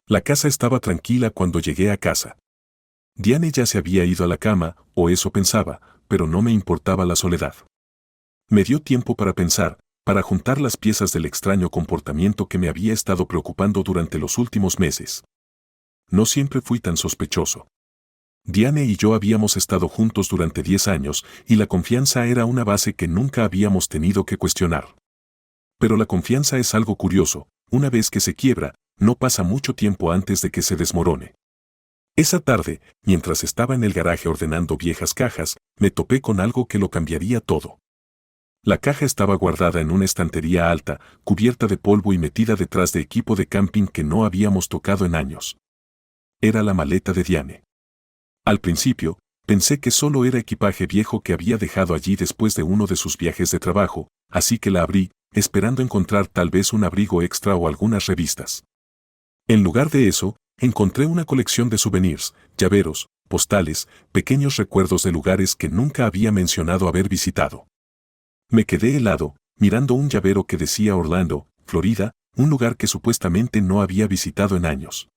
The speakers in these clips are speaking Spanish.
La casa estaba tranquila cuando llegué a casa. Diane ya se había ido a la cama, o eso pensaba, pero no me importaba la soledad. Me dio tiempo para pensar, para juntar las piezas del extraño comportamiento que me había estado preocupando durante los últimos meses. No siempre fui tan sospechoso. Diane y yo habíamos estado juntos durante 10 años, y la confianza era una base que nunca habíamos tenido que cuestionar. Pero la confianza es algo curioso, una vez que se quiebra, no pasa mucho tiempo antes de que se desmorone. Esa tarde, mientras estaba en el garaje ordenando viejas cajas, me topé con algo que lo cambiaría todo. La caja estaba guardada en una estantería alta, cubierta de polvo y metida detrás de equipo de camping que no habíamos tocado en años. Era la maleta de Diane. Al principio, pensé que solo era equipaje viejo que había dejado allí después de uno de sus viajes de trabajo, así que la abrí, esperando encontrar tal vez un abrigo extra o algunas revistas. En lugar de eso, encontré una colección de souvenirs, llaveros, postales, pequeños recuerdos de lugares que nunca había mencionado haber visitado. Me quedé helado, mirando un llavero que decía Orlando, Florida, un lugar que supuestamente no había visitado en años.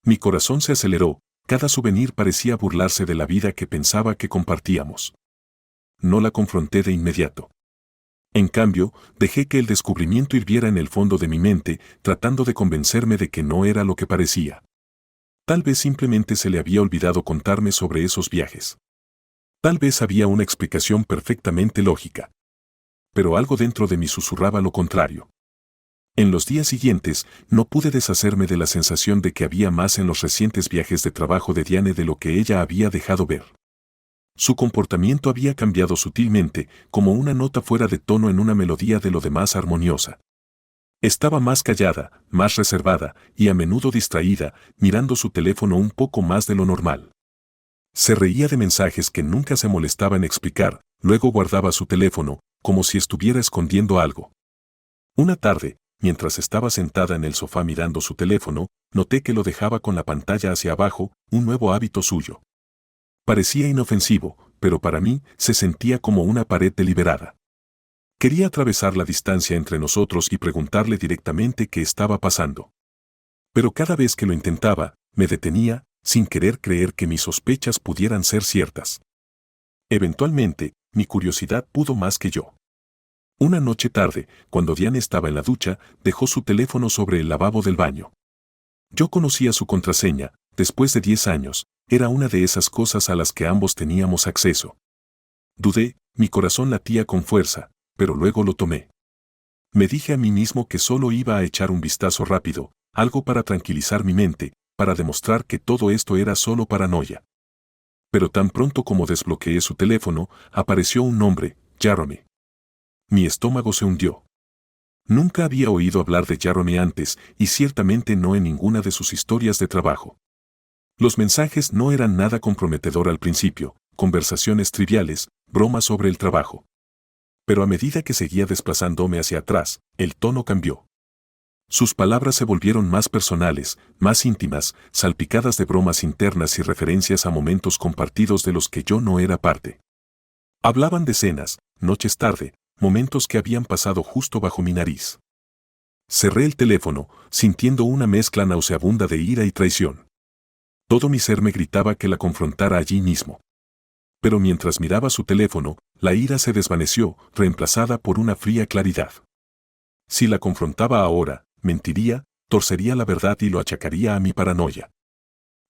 Mi corazón se aceleró, cada souvenir parecía burlarse de la vida que pensaba que compartíamos. No la confronté de inmediato. En cambio, dejé que el descubrimiento hirviera en el fondo de mi mente, tratando de convencerme de que no era lo que parecía. Tal vez simplemente se le había olvidado contarme sobre esos viajes. Tal vez había una explicación perfectamente lógica. Pero algo dentro de mí susurraba lo contrario. En los días siguientes, no pude deshacerme de la sensación de que había más en los recientes viajes de trabajo de Diane de lo que ella había dejado ver. Su comportamiento había cambiado sutilmente, como una nota fuera de tono en una melodía de lo demás armoniosa. Estaba más callada, más reservada, y a menudo distraída, mirando su teléfono un poco más de lo normal. Se reía de mensajes que nunca se molestaba en explicar, luego guardaba su teléfono, como si estuviera escondiendo algo. Una tarde, mientras estaba sentada en el sofá mirando su teléfono, noté que lo dejaba con la pantalla hacia abajo, un nuevo hábito suyo. Parecía inofensivo, pero para mí se sentía como una pared deliberada. Quería atravesar la distancia entre nosotros y preguntarle directamente qué estaba pasando. Pero cada vez que lo intentaba, me detenía, sin querer creer que mis sospechas pudieran ser ciertas. Eventualmente, mi curiosidad pudo más que yo. Una noche tarde, cuando Diane estaba en la ducha, dejó su teléfono sobre el lavabo del baño. Yo conocía su contraseña, después de 10 años, era una de esas cosas a las que ambos teníamos acceso. Dudé, mi corazón latía con fuerza, pero luego lo tomé. Me dije a mí mismo que solo iba a echar un vistazo rápido, algo para tranquilizar mi mente, para demostrar que todo esto era solo paranoia. Pero tan pronto como desbloqueé su teléfono, apareció un nombre, Jeremy. Mi estómago se hundió. Nunca había oído hablar de Jeremy antes, y ciertamente no en ninguna de sus historias de trabajo. Los mensajes no eran nada comprometedor al principio, conversaciones triviales, bromas sobre el trabajo. Pero a medida que seguía desplazándome hacia atrás, el tono cambió. Sus palabras se volvieron más personales, más íntimas, salpicadas de bromas internas y referencias a momentos compartidos de los que yo no era parte. Hablaban de cenas, noches tarde, momentos que habían pasado justo bajo mi nariz. Cerré el teléfono, sintiendo una mezcla nauseabunda de ira y traición. Todo mi ser me gritaba que la confrontara allí mismo. Pero mientras miraba su teléfono, la ira se desvaneció, reemplazada por una fría claridad. Si la confrontaba ahora, mentiría, torcería la verdad y lo achacaría a mi paranoia.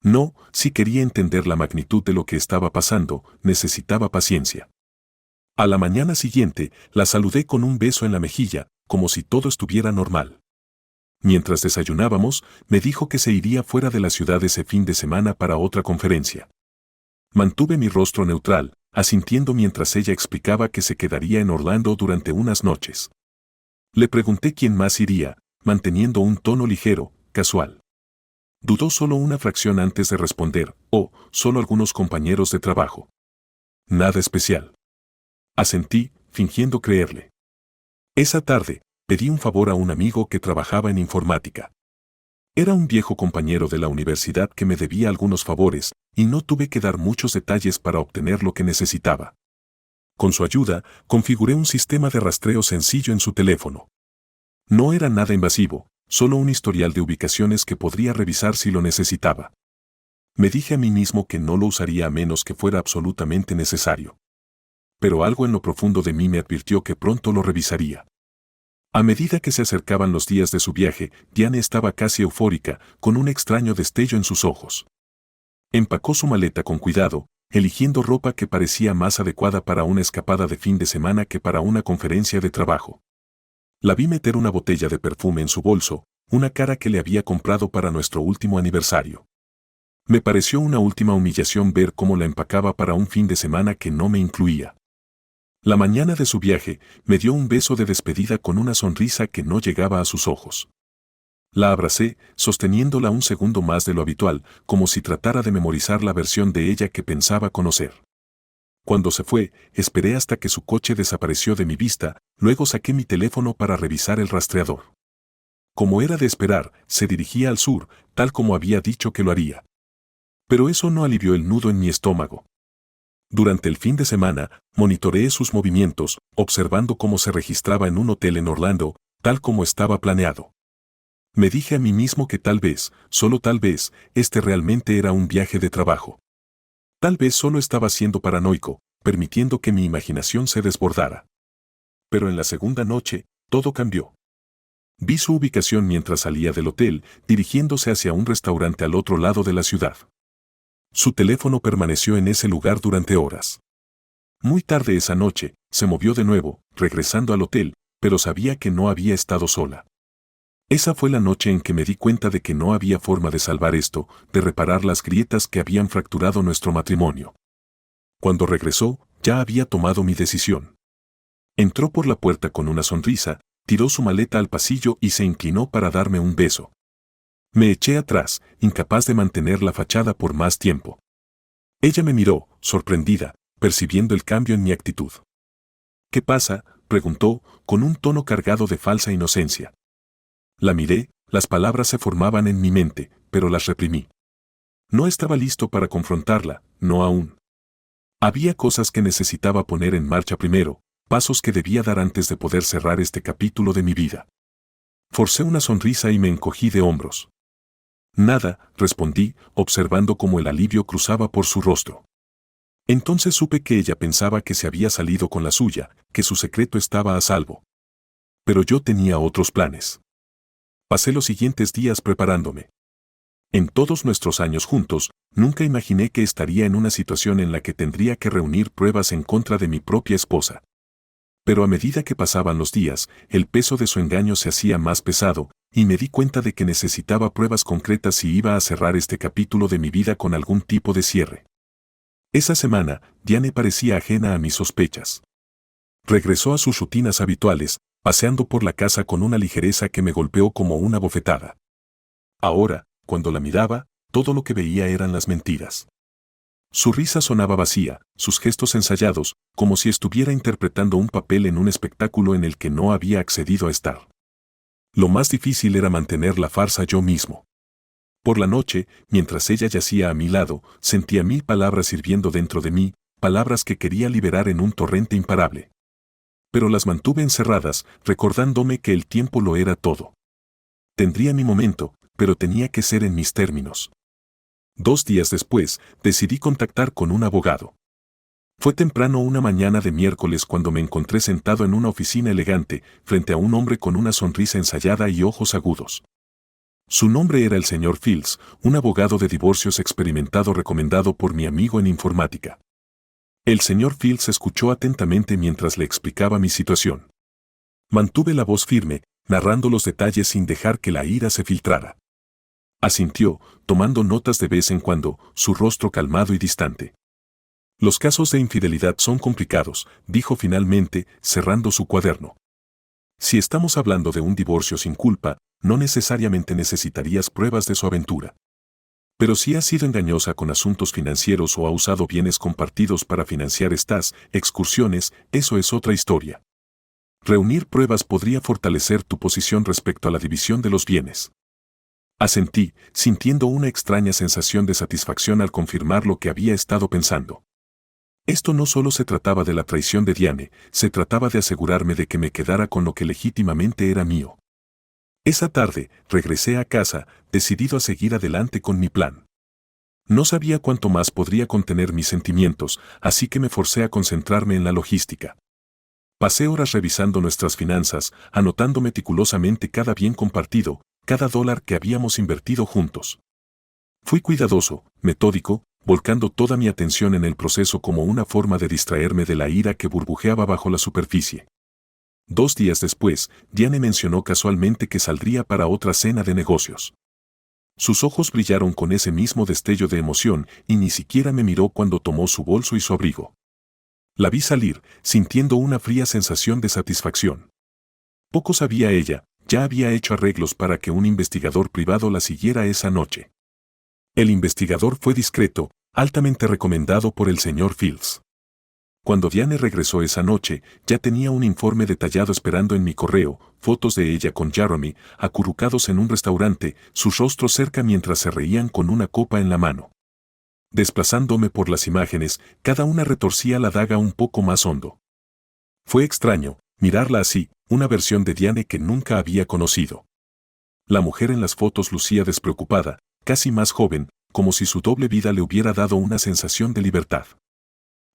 No, si quería entender la magnitud de lo que estaba pasando, necesitaba paciencia. A la mañana siguiente, la saludé con un beso en la mejilla, como si todo estuviera normal. Mientras desayunábamos, me dijo que se iría fuera de la ciudad ese fin de semana para otra conferencia. Mantuve mi rostro neutral, asintiendo mientras ella explicaba que se quedaría en Orlando durante unas noches. Le pregunté quién más iría, manteniendo un tono ligero, casual. Dudó solo una fracción antes de responder, solo algunos compañeros de trabajo. Nada especial. Asentí, fingiendo creerle. Esa tarde, pedí un favor a un amigo que trabajaba en informática. Era un viejo compañero de la universidad que me debía algunos favores, y no tuve que dar muchos detalles para obtener lo que necesitaba. Con su ayuda, configuré un sistema de rastreo sencillo en su teléfono. No era nada invasivo, solo un historial de ubicaciones que podría revisar si lo necesitaba. Me dije a mí mismo que no lo usaría a menos que fuera absolutamente necesario. Pero algo en lo profundo de mí me advirtió que pronto lo revisaría. A medida que se acercaban los días de su viaje, Diane estaba casi eufórica, con un extraño destello en sus ojos. Empacó su maleta con cuidado, eligiendo ropa que parecía más adecuada para una escapada de fin de semana que para una conferencia de trabajo. La vi meter una botella de perfume en su bolso, una cara que le había comprado para nuestro último aniversario. Me pareció una última humillación ver cómo la empacaba para un fin de semana que no me incluía. La mañana de su viaje, me dio un beso de despedida con una sonrisa que no llegaba a sus ojos. La abracé, sosteniéndola un segundo más de lo habitual, como si tratara de memorizar la versión de ella que pensaba conocer. Cuando se fue, esperé hasta que su coche desapareció de mi vista, luego saqué mi teléfono para revisar el rastreador. Como era de esperar, se dirigía al sur, tal como había dicho que lo haría. Pero eso no alivió el nudo en mi estómago. Durante el fin de semana, monitoreé sus movimientos, observando cómo se registraba en un hotel en Orlando, tal como estaba planeado. Me dije a mí mismo que tal vez, solo tal vez, este realmente era un viaje de trabajo. Tal vez solo estaba siendo paranoico, permitiendo que mi imaginación se desbordara. Pero en la segunda noche, todo cambió. Vi su ubicación mientras salía del hotel, dirigiéndose hacia un restaurante al otro lado de la ciudad. Su teléfono permaneció en ese lugar durante horas. Muy tarde esa noche, se movió de nuevo, regresando al hotel, pero sabía que no había estado sola. Esa fue la noche en que me di cuenta de que no había forma de salvar esto, de reparar las grietas que habían fracturado nuestro matrimonio. Cuando regresó, ya había tomado mi decisión. Entró por la puerta con una sonrisa, tiró su maleta al pasillo y se inclinó para darme un beso. Me eché atrás, incapaz de mantener la fachada por más tiempo. Ella me miró, sorprendida, percibiendo el cambio en mi actitud. ¿Qué pasa?, preguntó, con un tono cargado de falsa inocencia. La miré, las palabras se formaban en mi mente, pero las reprimí. No estaba listo para confrontarla, no aún. Había cosas que necesitaba poner en marcha primero, pasos que debía dar antes de poder cerrar este capítulo de mi vida. Forcé una sonrisa y me encogí de hombros. Nada, respondí, observando cómo el alivio cruzaba por su rostro. Entonces supe que ella pensaba que se había salido con la suya, que su secreto estaba a salvo. Pero yo tenía otros planes. Pasé los siguientes días preparándome. En todos nuestros años juntos, nunca imaginé que estaría en una situación en la que tendría que reunir pruebas en contra de mi propia esposa. Pero a medida que pasaban los días, el peso de su engaño se hacía más pesado, y me di cuenta de que necesitaba pruebas concretas si iba a cerrar este capítulo de mi vida con algún tipo de cierre. Esa semana, Diane parecía ajena a mis sospechas. Regresó a sus rutinas habituales, paseando por la casa con una ligereza que me golpeó como una bofetada. Ahora, cuando la miraba, todo lo que veía eran las mentiras. Su risa sonaba vacía, sus gestos ensayados, como si estuviera interpretando un papel en un espectáculo en el que no había accedido a estar. Lo más difícil era mantener la farsa yo mismo. Por la noche, mientras ella yacía a mi lado, sentía 1000 palabras hirviendo dentro de mí, palabras que quería liberar en un torrente imparable. Pero las mantuve encerradas, recordándome que el tiempo lo era todo. Tendría mi momento, pero tenía que ser en mis términos. 2 días después, decidí contactar con un abogado. Fue temprano una mañana de miércoles cuando me encontré sentado en una oficina elegante, frente a un hombre con una sonrisa ensayada y ojos agudos. Su nombre era el señor Fields, un abogado de divorcios experimentado recomendado por mi amigo en informática. El señor Fields escuchó atentamente mientras le explicaba mi situación. Mantuve la voz firme, narrando los detalles sin dejar que la ira se filtrara. Asintió, tomando notas de vez en cuando, su rostro calmado y distante. Los casos de infidelidad son complicados, dijo finalmente, cerrando su cuaderno. Si estamos hablando de un divorcio sin culpa, no necesariamente necesitarías pruebas de su aventura. Pero si has sido engañosa con asuntos financieros o ha usado bienes compartidos para financiar estas excursiones, eso es otra historia. Reunir pruebas podría fortalecer tu posición respecto a la división de los bienes. Asentí, sintiendo una extraña sensación de satisfacción al confirmar lo que había estado pensando. Esto no solo se trataba de la traición de Diane, se trataba de asegurarme de que me quedara con lo que legítimamente era mío. Esa tarde, regresé a casa, decidido a seguir adelante con mi plan. No sabía cuánto más podría contener mis sentimientos, así que me forcé a concentrarme en la logística. Pasé horas revisando nuestras finanzas, anotando meticulosamente cada bien compartido, cada dólar que habíamos invertido juntos. Fui cuidadoso, metódico, volcando toda mi atención en el proceso como una forma de distraerme de la ira que burbujeaba bajo la superficie. 2 días después, Diane mencionó casualmente que saldría para otra cena de negocios. Sus ojos brillaron con ese mismo destello de emoción y ni siquiera me miró cuando tomó su bolso y su abrigo. La vi salir, sintiendo una fría sensación de satisfacción. Poco sabía ella, ya había hecho arreglos para que un investigador privado la siguiera esa noche. El investigador fue discreto, altamente recomendado por el señor Fields. Cuando Diane regresó esa noche, ya tenía un informe detallado esperando en mi correo, fotos de ella con Jeremy, acurrucados en un restaurante, sus rostros cerca mientras se reían con una copa en la mano. Desplazándome por las imágenes, cada una retorcía la daga un poco más hondo. Fue extraño, mirarla así, una versión de Diane que nunca había conocido. La mujer en las fotos lucía despreocupada, casi más joven, como si su doble vida le hubiera dado una sensación de libertad.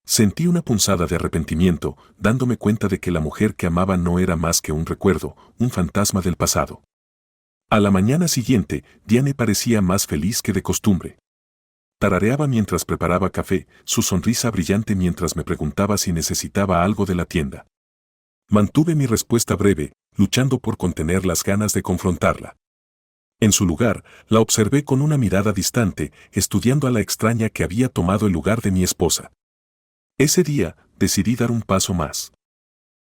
Sentí una punzada de arrepentimiento, dándome cuenta de que la mujer que amaba no era más que un recuerdo, un fantasma del pasado. A la mañana siguiente, Diane parecía más feliz que de costumbre. Tarareaba mientras preparaba café, su sonrisa brillante mientras me preguntaba si necesitaba algo de la tienda. Mantuve mi respuesta breve, luchando por contener las ganas de confrontarla. En su lugar, la observé con una mirada distante, estudiando a la extraña que había tomado el lugar de mi esposa. Ese día, decidí dar un paso más.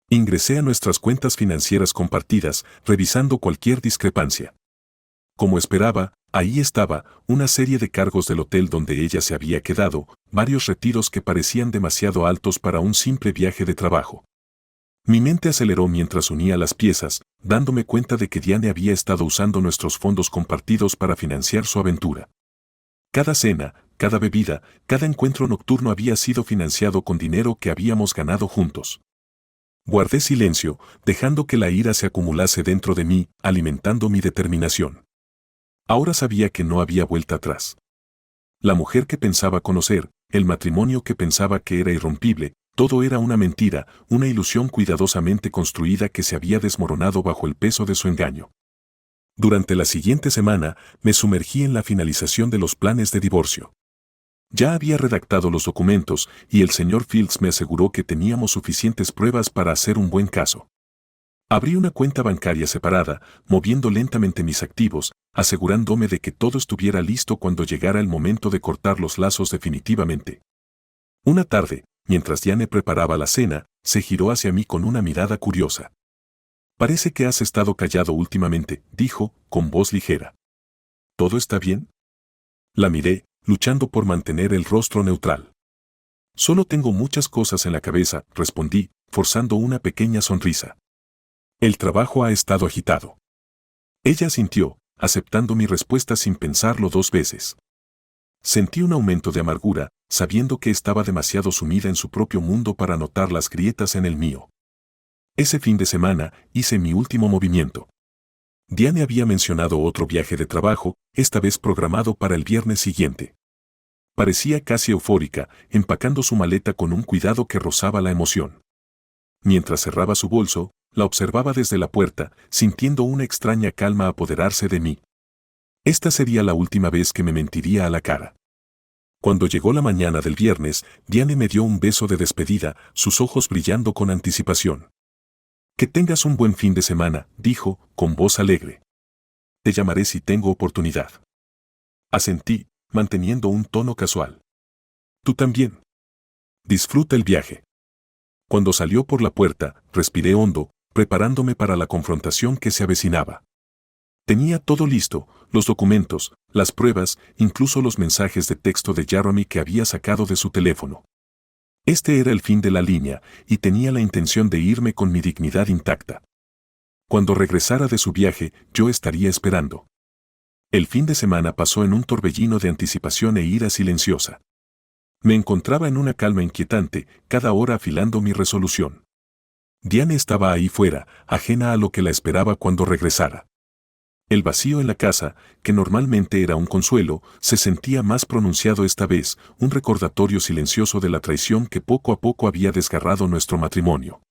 Ingresé a nuestras cuentas financieras compartidas, revisando cualquier discrepancia. Como esperaba, ahí estaba, una serie de cargos del hotel donde ella se había quedado, varios retiros que parecían demasiado altos para un simple viaje de trabajo. Mi mente aceleró mientras unía las piezas, dándome cuenta de que Diane había estado usando nuestros fondos compartidos para financiar su aventura. Cada cena, cada bebida, cada encuentro nocturno había sido financiado con dinero que habíamos ganado juntos. Guardé silencio, dejando que la ira se acumulase dentro de mí, alimentando mi determinación. Ahora sabía que no había vuelta atrás. La mujer que pensaba conocer, el matrimonio que pensaba que era irrompible, todo era una mentira, una ilusión cuidadosamente construida que se había desmoronado bajo el peso de su engaño. Durante la siguiente semana, me sumergí en la finalización de los planes de divorcio. Ya había redactado los documentos y el señor Fields me aseguró que teníamos suficientes pruebas para hacer un buen caso. Abrí una cuenta bancaria separada, moviendo lentamente mis activos, asegurándome de que todo estuviera listo cuando llegara el momento de cortar los lazos definitivamente. Una tarde, mientras Diane preparaba la cena, se giró hacia mí con una mirada curiosa. «Parece que has estado callado últimamente», dijo, con voz ligera. «¿Todo está bien?» La miré, luchando por mantener el rostro neutral. «Solo tengo muchas cosas en la cabeza», respondí, forzando una pequeña sonrisa. «El trabajo ha estado agitado». Ella asintió, aceptando mi respuesta sin pensarlo 2 veces. Sentí un aumento de amargura, sabiendo que estaba demasiado sumida en su propio mundo para notar las grietas en el mío. Ese fin de semana hice mi último movimiento. Diane había mencionado otro viaje de trabajo, esta vez programado para el viernes siguiente. Parecía casi eufórica, empacando su maleta con un cuidado que rozaba la emoción. Mientras cerraba su bolso, la observaba desde la puerta, sintiendo una extraña calma apoderarse de mí. Esta sería la última vez que me mentiría a la cara. Cuando llegó la mañana del viernes, Diane me dio un beso de despedida, sus ojos brillando con anticipación. «Que tengas un buen fin de semana», dijo, con voz alegre. «Te llamaré si tengo oportunidad». Asentí, manteniendo un tono casual. «Tú también. Disfruta el viaje». Cuando salió por la puerta, respiré hondo, preparándome para la confrontación que se avecinaba. Tenía todo listo, los documentos, las pruebas, incluso los mensajes de texto de Jeremy que había sacado de su teléfono. Este era el fin de la línea, y tenía la intención de irme con mi dignidad intacta. Cuando regresara de su viaje, yo estaría esperando. El fin de semana pasó en un torbellino de anticipación e ira silenciosa. Me encontraba en una calma inquietante, cada hora afilando mi resolución. Diane estaba ahí fuera, ajena a lo que la esperaba cuando regresara. El vacío en la casa, que normalmente era un consuelo, se sentía más pronunciado esta vez, un recordatorio silencioso de la traición que poco a poco había desgarrado nuestro matrimonio.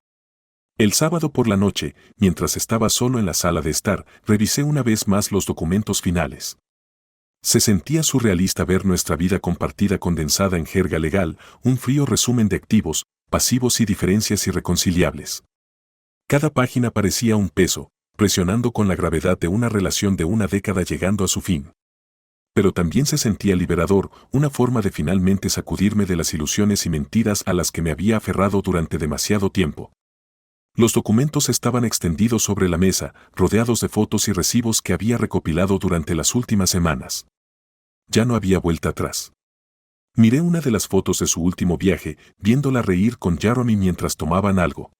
El sábado por la noche, mientras estaba solo en la sala de estar, revisé una vez más los documentos finales. Se sentía surrealista ver nuestra vida compartida condensada en jerga legal, un frío resumen de activos, pasivos y diferencias irreconciliables. Cada página parecía un peso, presionando con la gravedad de una relación de una década llegando a su fin. Pero también se sentía liberador, una forma de finalmente sacudirme de las ilusiones y mentiras a las que me había aferrado durante demasiado tiempo. Los documentos estaban extendidos sobre la mesa, rodeados de fotos y recibos que había recopilado durante las últimas semanas. Ya no había vuelta atrás. Miré una de las fotos de su último viaje, viéndola reír con Jeremy mientras tomaban algo.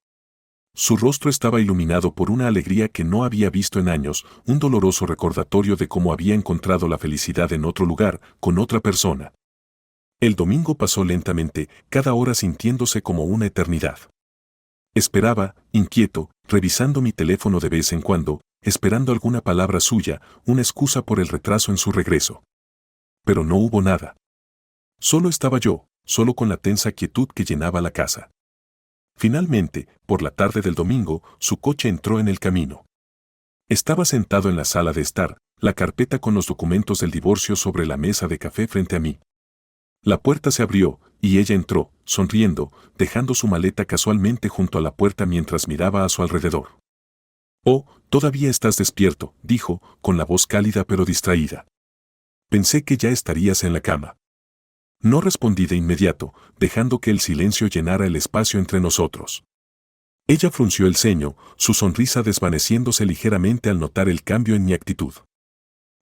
Su rostro estaba iluminado por una alegría que no había visto en años, un doloroso recordatorio de cómo había encontrado la felicidad en otro lugar, con otra persona. El domingo pasó lentamente, cada hora sintiéndose como una eternidad. Esperaba, inquieto, revisando mi teléfono de vez en cuando, esperando alguna palabra suya, una excusa por el retraso en su regreso. Pero no hubo nada. Solo estaba yo, solo con la tensa quietud que llenaba la casa. Finalmente, por la tarde del domingo, su coche entró en el camino. Estaba sentado en la sala de estar, la carpeta con los documentos del divorcio sobre la mesa de café frente a mí. La puerta se abrió, y ella entró, sonriendo, dejando su maleta casualmente junto a la puerta mientras miraba a su alrededor. «Oh, todavía estás despierto», dijo, con la voz cálida pero distraída. «Pensé que ya estarías en la cama». No respondí de inmediato, dejando que el silencio llenara el espacio entre nosotros. Ella frunció el ceño, su sonrisa desvaneciéndose ligeramente al notar el cambio en mi actitud.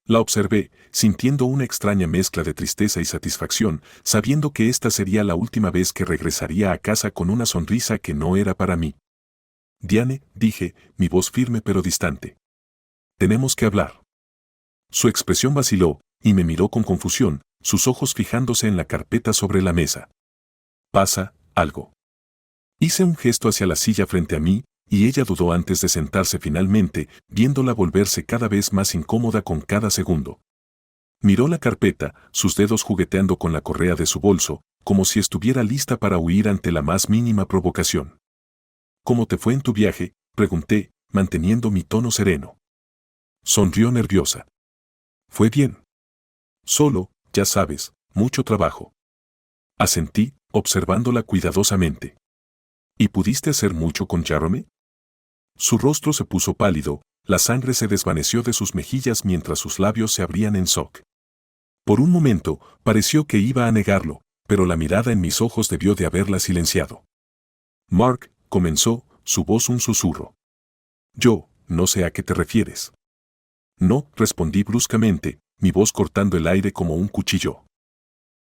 La observé, sintiendo una extraña mezcla de tristeza y satisfacción, sabiendo que esta sería la última vez que regresaría a casa con una sonrisa que no era para mí. «Diane», dije, mi voz firme pero distante. «Tenemos que hablar». Su expresión vaciló, y me miró con confusión, sus ojos fijándose en la carpeta sobre la mesa. «¿Pasa algo?» Hice un gesto hacia la silla frente a mí, y ella dudó antes de sentarse finalmente, viéndola volverse cada vez más incómoda con cada segundo. Miró la carpeta, sus dedos jugueteando con la correa de su bolso, como si estuviera lista para huir ante la más mínima provocación. «¿Cómo te fue en tu viaje?», pregunté, manteniendo mi tono sereno. Sonrió nerviosa. «Fue bien. Solo, ya sabes, mucho trabajo». Asentí, observándola cuidadosamente. «¿Y pudiste hacer mucho con Jeremy?». Su rostro se puso pálido, la sangre se desvaneció de sus mejillas mientras sus labios se abrían en shock. Por un momento, pareció que iba a negarlo, pero la mirada en mis ojos debió de haberla silenciado. «Mark», comenzó, su voz un susurro. «Yo, no sé a qué te refieres». «No», respondí bruscamente, mi voz cortando el aire como un cuchillo.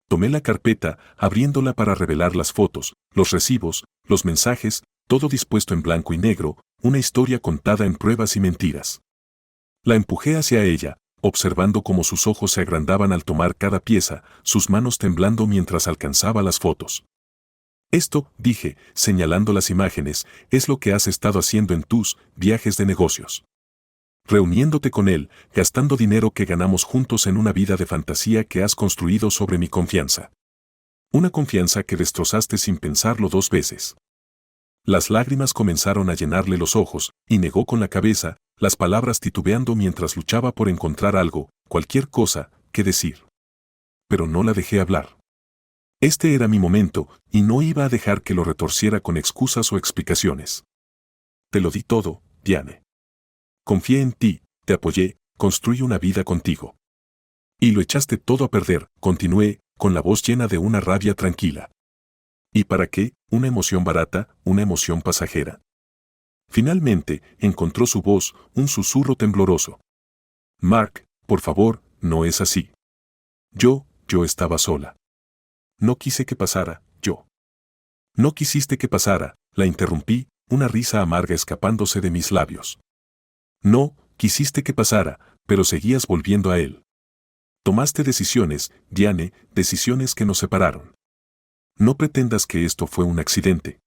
Tomé la carpeta, abriéndola para revelar las fotos, los recibos, los mensajes, todo dispuesto en blanco y negro, una historia contada en pruebas y mentiras. La empujé hacia ella, observando cómo sus ojos se agrandaban al tomar cada pieza, sus manos temblando mientras alcanzaba las fotos. «Esto», dije, señalando las imágenes, «es lo que has estado haciendo en tus viajes de negocios. Reuniéndote con él, gastando dinero que ganamos juntos en una vida de fantasía que has construido sobre mi confianza. Una confianza que destrozaste sin pensarlo 2 veces». Las lágrimas comenzaron a llenarle los ojos, y negó con la cabeza, las palabras titubeando mientras luchaba por encontrar algo, cualquier cosa, que decir. Pero no la dejé hablar. Este era mi momento, y no iba a dejar que lo retorciera con excusas o explicaciones. «Te lo di todo, Diane. Confié en ti, te apoyé, construí una vida contigo. Y lo echaste todo a perder», continué, con la voz llena de una rabia tranquila. «¿Y para qué? Una emoción barata, una emoción pasajera». Finalmente, encontró su voz, un susurro tembloroso. «Mark, por favor, no es así. Yo estaba sola. No quise que pasara, yo». «No quisiste que pasara», la interrumpí, una risa amarga escapándose de mis labios. «No, quisiste que pasara, pero seguías volviendo a él. Tomaste decisiones, Diane, decisiones que nos separaron. No pretendas que esto fue un accidente».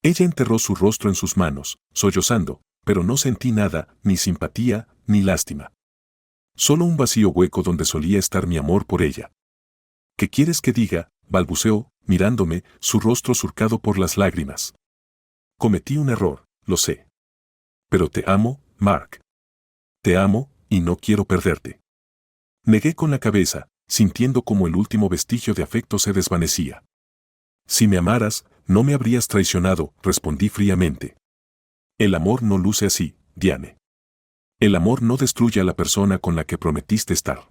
Ella enterró su rostro en sus manos, sollozando, pero no sentí nada, ni simpatía, ni lástima. Solo un vacío hueco donde solía estar mi amor por ella. ¿Qué quieres que diga?, balbuceó, mirándome, su rostro surcado por las lágrimas. Cometí un error, lo sé. Pero te amo, Mark. Te amo, y no quiero perderte. Negué con la cabeza, sintiendo como el último vestigio de afecto se desvanecía. Si me amaras, no me habrías traicionado, respondí fríamente. El amor no luce así, Diane. El amor no destruye a la persona con la que prometiste estar.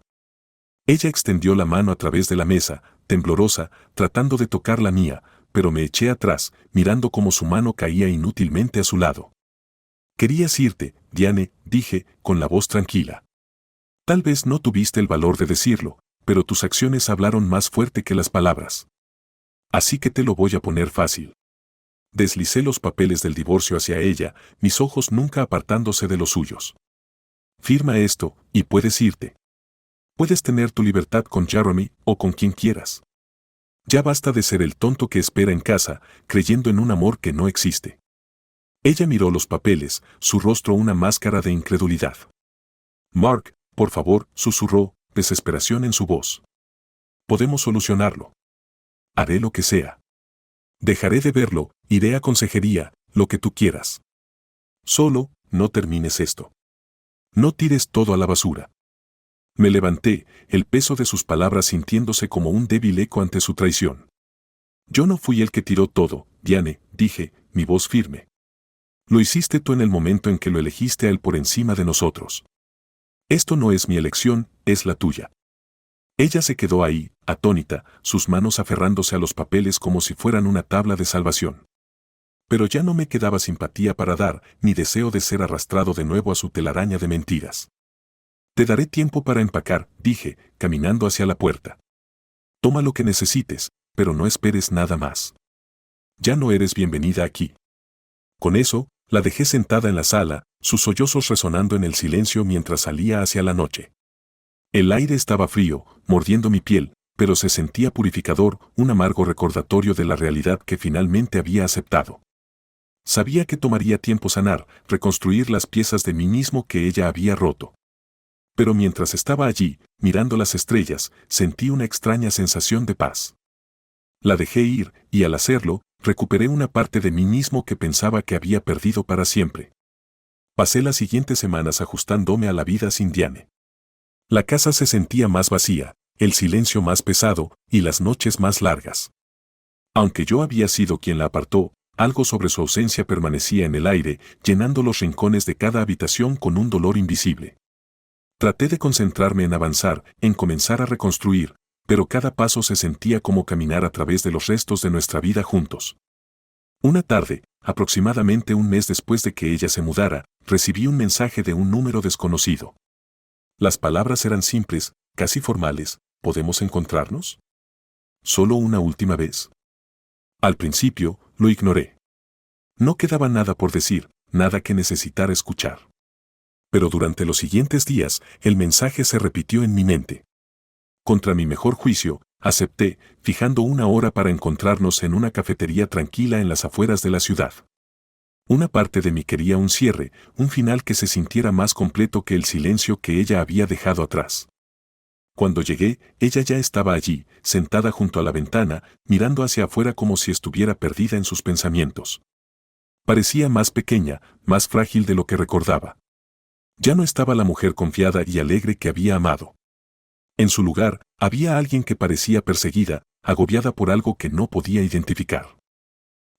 Ella extendió la mano a través de la mesa, temblorosa, tratando de tocar la mía, pero me eché atrás, mirando cómo su mano caía inútilmente a su lado. Querías irte, Diane, dije, con la voz tranquila. Tal vez no tuviste el valor de decirlo, pero tus acciones hablaron más fuerte que las palabras. Así que te lo voy a poner fácil. Deslicé los papeles del divorcio hacia ella, mis ojos nunca apartándose de los suyos. Firma esto, y puedes irte. Puedes tener tu libertad con Jeremy o con quien quieras. Ya basta de ser el tonto que espera en casa, creyendo en un amor que no existe. Ella miró los papeles, su rostro una máscara de incredulidad. Mark, por favor, susurró, desesperación en su voz. Podemos solucionarlo. Haré lo que sea. Dejaré de verlo, iré a consejería, lo que tú quieras. Solo, no termines esto. No tires todo a la basura. Me levanté, el peso de sus palabras sintiéndose como un débil eco ante su traición. Yo no fui el que tiró todo, Diane, dije, mi voz firme. Lo hiciste tú en el momento en que lo elegiste a él por encima de nosotros. Esto no es mi elección, es la tuya. Ella se quedó ahí, atónita, sus manos aferrándose a los papeles como si fueran una tabla de salvación. Pero ya no me quedaba simpatía para dar, ni deseo de ser arrastrado de nuevo a su telaraña de mentiras. Te daré tiempo para empacar, dije, caminando hacia la puerta. Toma lo que necesites, pero no esperes nada más. Ya no eres bienvenida aquí. Con eso, la dejé sentada en la sala, sus sollozos resonando en el silencio mientras salía hacia la noche. El aire estaba frío, mordiendo mi piel, pero se sentía purificador, un amargo recordatorio de la realidad que finalmente había aceptado. Sabía que tomaría tiempo sanar, reconstruir las piezas de mí mismo que ella había roto. Pero mientras estaba allí, mirando las estrellas, sentí una extraña sensación de paz. La dejé ir, y al hacerlo, recuperé una parte de mí mismo que pensaba que había perdido para siempre. Pasé las siguientes semanas ajustándome a la vida sin Diane. La casa se sentía más vacía, el silencio más pesado, y las noches más largas. Aunque yo había sido quien la apartó, algo sobre su ausencia permanecía en el aire, llenando los rincones de cada habitación con un dolor invisible. Traté de concentrarme en avanzar, en comenzar a reconstruir, pero cada paso se sentía como caminar a través de los restos de nuestra vida juntos. Una tarde, aproximadamente un mes después de que ella se mudara, recibí un mensaje de un número desconocido. Las palabras eran simples, casi formales. ¿Podemos encontrarnos? ¿Solo una última vez? Al principio, lo ignoré. No quedaba nada por decir, nada que necesitara escuchar. Pero durante los siguientes días, el mensaje se repitió en mi mente. Contra mi mejor juicio, acepté, fijando una hora para encontrarnos en una cafetería tranquila en las afueras de la ciudad. Una parte de mí quería un cierre, un final que se sintiera más completo que el silencio que ella había dejado atrás. Cuando llegué, ella ya estaba allí, sentada junto a la ventana, mirando hacia afuera como si estuviera perdida en sus pensamientos. Parecía más pequeña, más frágil de lo que recordaba. Ya no estaba la mujer confiada y alegre que había amado. En su lugar, había alguien que parecía perseguida, agobiada por algo que no podía identificar.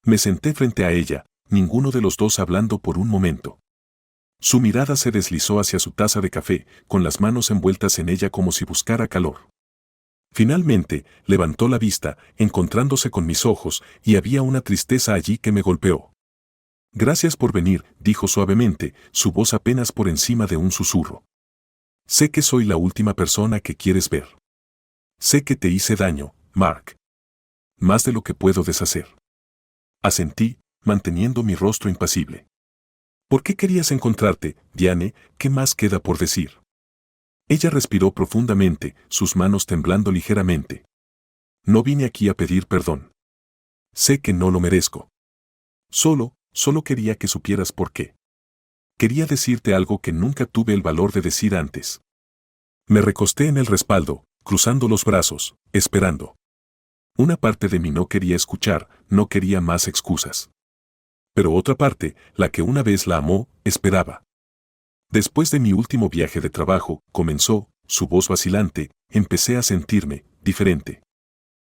Me senté frente a ella, ninguno de los dos hablando por un momento. Su mirada se deslizó hacia su taza de café, con las manos envueltas en ella como si buscara calor. Finalmente, levantó la vista, encontrándose con mis ojos, y había una tristeza allí que me golpeó. Gracias por venir, dijo suavemente, su voz apenas por encima de un susurro. Sé que soy la última persona que quieres ver. Sé que te hice daño, Mark. Más de lo que puedo deshacer. Asentí, manteniendo mi rostro impasible. ¿Por qué querías encontrarte, Diane? ¿Qué más queda por decir? Ella respiró profundamente, sus manos temblando ligeramente. No vine aquí a pedir perdón. Sé que no lo merezco. Solo quería que supieras por qué. Quería decirte algo que nunca tuve el valor de decir antes. Me recosté en el respaldo, cruzando los brazos, esperando. Una parte de mí no quería escuchar, no quería más excusas. Pero otra parte, la que una vez la amó, esperaba. Después de mi último viaje de trabajo, comenzó, su voz vacilante, empecé a sentirme diferente.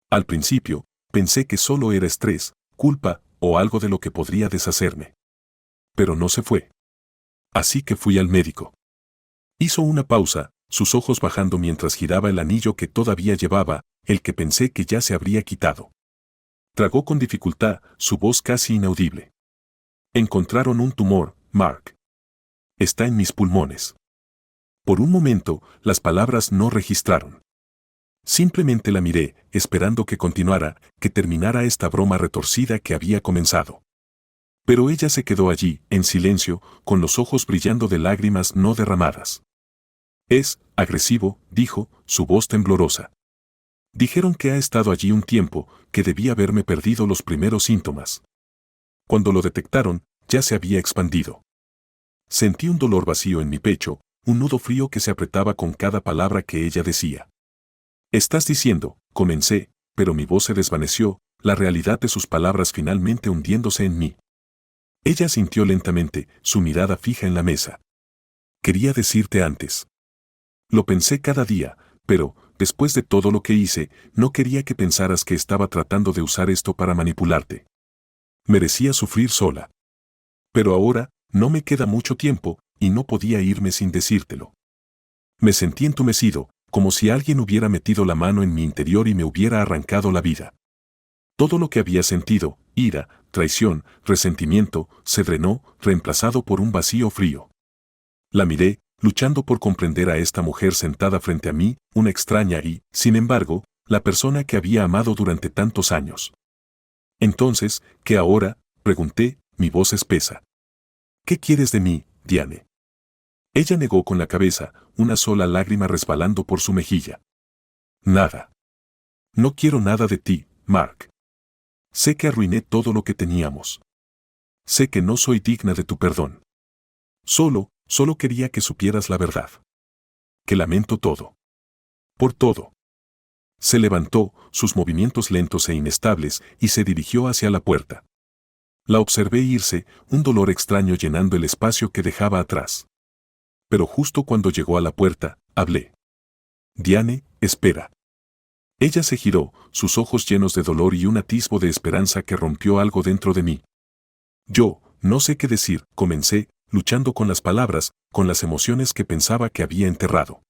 Al principio, pensé que solo era estrés, culpa o algo de lo que podría deshacerme. Pero no se fue. Así que fui al médico. Hizo una pausa, sus ojos bajando mientras giraba el anillo que todavía llevaba, el que pensé que ya se habría quitado. Tragó con dificultad, su voz casi inaudible. Encontraron un tumor, Mark. Está en mis pulmones. Por un momento, las palabras no registraron. Simplemente la miré, esperando que continuara, que terminara esta broma retorcida que había comenzado. Pero ella se quedó allí, en silencio, con los ojos brillando de lágrimas no derramadas. Es agresivo, dijo, su voz temblorosa. Dijeron que ha estado allí un tiempo, que debía haberme perdido los primeros síntomas. Cuando lo detectaron, ya se había expandido. Sentí un dolor vacío en mi pecho, un nudo frío que se apretaba con cada palabra que ella decía. Estás diciendo, comencé, pero mi voz se desvaneció, la realidad de sus palabras finalmente hundiéndose en mí. Ella sintió lentamente, su mirada fija en la mesa. Quería decirte antes. Lo pensé cada día, pero, después de todo lo que hice, no quería que pensaras que estaba tratando de usar esto para manipularte. Merecía sufrir sola. Pero ahora, no me queda mucho tiempo, y no podía irme sin decírtelo. Me sentí entumecido, como si alguien hubiera metido la mano en mi interior y me hubiera arrancado la vida. Todo lo que había sentido, ira, traición, resentimiento, se drenó, reemplazado por un vacío frío. La miré, luchando por comprender a esta mujer sentada frente a mí, una extraña y, sin embargo, la persona que había amado durante tantos años. Entonces, ¿qué ahora?, pregunté, mi voz espesa. ¿Qué quieres de mí, Diane? Ella negó con la cabeza, una sola lágrima resbalando por su mejilla. Nada. No quiero nada de ti, Mark. Sé que arruiné todo lo que teníamos. Sé que no soy digna de tu perdón. Solo quería que supieras la verdad. Que lamento todo. Por todo. Se levantó, sus movimientos lentos e inestables, y se dirigió hacia la puerta. La observé irse, un dolor extraño llenando el espacio que dejaba atrás. Pero justo cuando llegó a la puerta, hablé. Diane, espera. Ella se giró, sus ojos llenos de dolor y un atisbo de esperanza que rompió algo dentro de mí. Yo, no sé qué decir, comencé, luchando con las palabras, con las emociones que pensaba que había enterrado.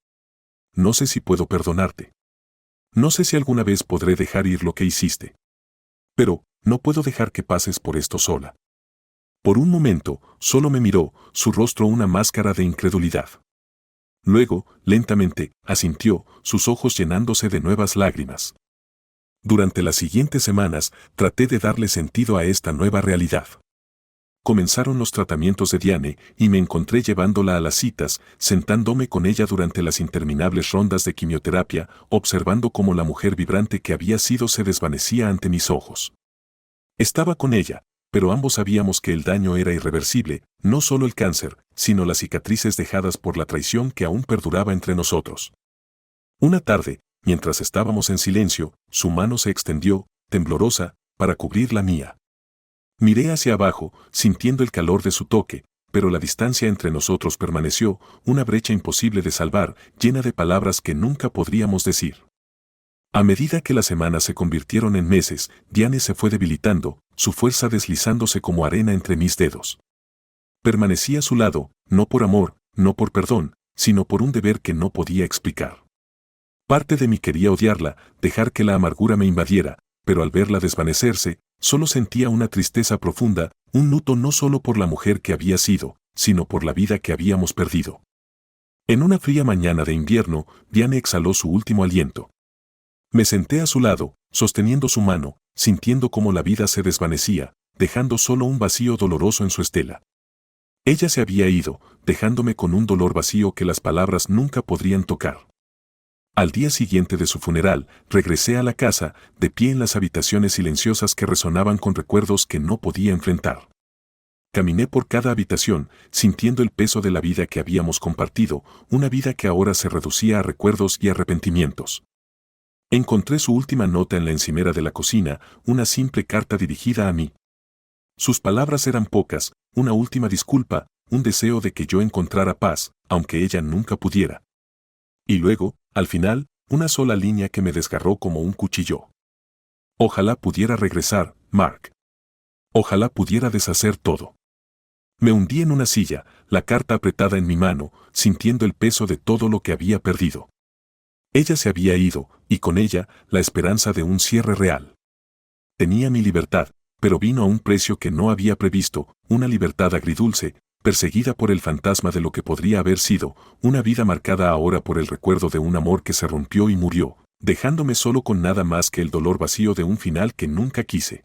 No sé si puedo perdonarte. No sé si alguna vez podré dejar ir lo que hiciste. Pero, no puedo dejar que pases por esto sola. Por un momento, solo me miró, su rostro una máscara de incredulidad. Luego, lentamente, asintió, sus ojos llenándose de nuevas lágrimas. Durante las siguientes semanas, traté de darle sentido a esta nueva realidad. Comenzaron los tratamientos de Diane y me encontré llevándola a las citas, sentándome con ella durante las interminables rondas de quimioterapia, observando cómo la mujer vibrante que había sido se desvanecía ante mis ojos. Estaba con ella, pero ambos sabíamos que el daño era irreversible, no solo el cáncer, sino las cicatrices dejadas por la traición que aún perduraba entre nosotros. Una tarde, mientras estábamos en silencio, su mano se extendió, temblorosa, para cubrir la mía. Miré hacia abajo, sintiendo el calor de su toque, pero la distancia entre nosotros permaneció, una brecha imposible de salvar, llena de palabras que nunca podríamos decir. A medida que las semanas se convirtieron en meses, Diane se fue debilitando, su fuerza deslizándose como arena entre mis dedos. Permanecí a su lado, no por amor, no por perdón, sino por un deber que no podía explicar. Parte de mí quería odiarla, dejar que la amargura me invadiera, pero al verla desvanecerse, solo sentía una tristeza profunda, un luto no solo por la mujer que había sido, sino por la vida que habíamos perdido. En una fría mañana de invierno, Diane exhaló su último aliento. Me senté a su lado, sosteniendo su mano, sintiendo cómo la vida se desvanecía, dejando solo un vacío doloroso en su estela. Ella se había ido, dejándome con un dolor vacío que las palabras nunca podrían tocar. Al día siguiente de su funeral, regresé a la casa, de pie en las habitaciones silenciosas que resonaban con recuerdos que no podía enfrentar. Caminé por cada habitación, sintiendo el peso de la vida que habíamos compartido, una vida que ahora se reducía a recuerdos y arrepentimientos. Encontré su última nota en la encimera de la cocina, una simple carta dirigida a mí. Sus palabras eran pocas, una última disculpa, un deseo de que yo encontrara paz, aunque ella nunca pudiera. Y luego, al final, una sola línea que me desgarró como un cuchillo. Ojalá pudiera regresar, Mark. Ojalá pudiera deshacer todo. Me hundí en una silla, la carta apretada en mi mano, sintiendo el peso de todo lo que había perdido. Ella se había ido, y con ella, la esperanza de un cierre real. Tenía mi libertad, pero vino a un precio que no había previsto, una libertad agridulce, perseguida por el fantasma de lo que podría haber sido, una vida marcada ahora por el recuerdo de un amor que se rompió y murió, dejándome solo con nada más que el dolor vacío de un final que nunca quise.